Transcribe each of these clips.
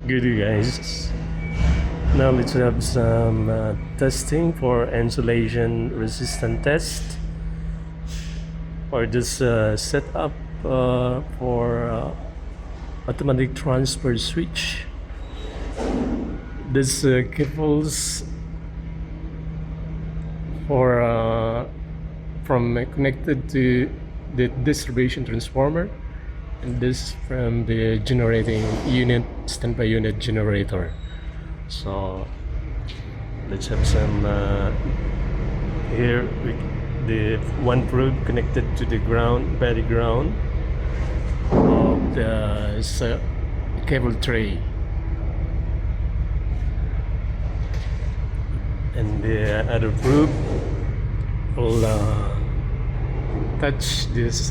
Good, you guys. Now let's have some testing for insulation resistant test or this setup for automatic transfer switch. This cables for from connected to the distribution transformer, and this from the generating unit, standby unit generator. So let's have some here the one probe connected to the ground, by the ground of the cable tray, and the other probe will touch this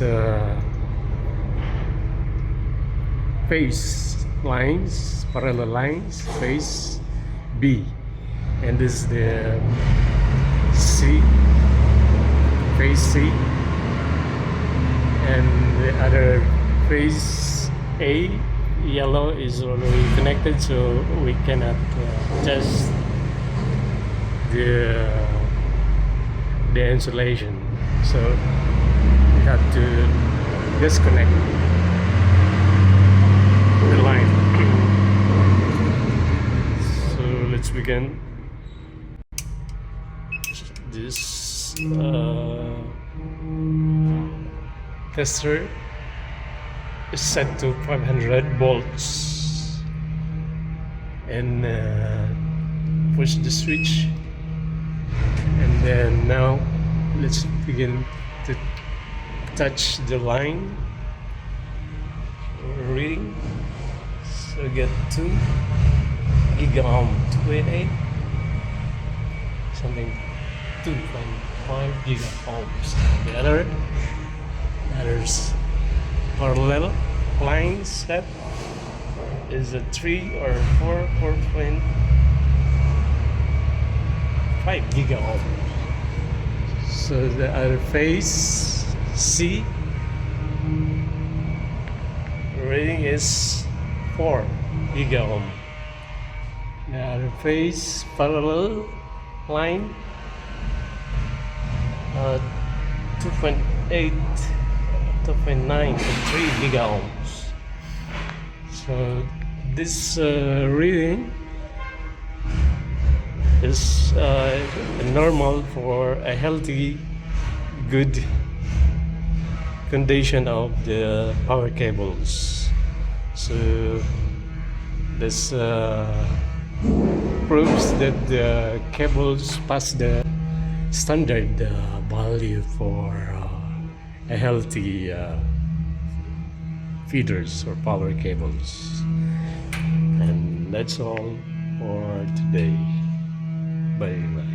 phase lines, parallel lines, phase B, and this is the C, phase C, and the other phase A, yellow, is already connected, so we cannot test the insulation, so we have to disconnect the line. So let's begin. This tester is set to 500 volts, and push the switch, and then now let's begin to touch the line reading. So get 2 gigaohm, 288, something 2.5 gigaohms. The other's parallel line set is a 3 or 4.5 gigaohm. So the other phase C reading is 4 gigaohm. The other phase parallel line 2.8, 2.9 to 3 gigaohms. So this reading is normal for a healthy, good condition of the power cables. So this proves that the cables pass the standard value for a healthy feeders or power cables. And that's all for today. Bye bye.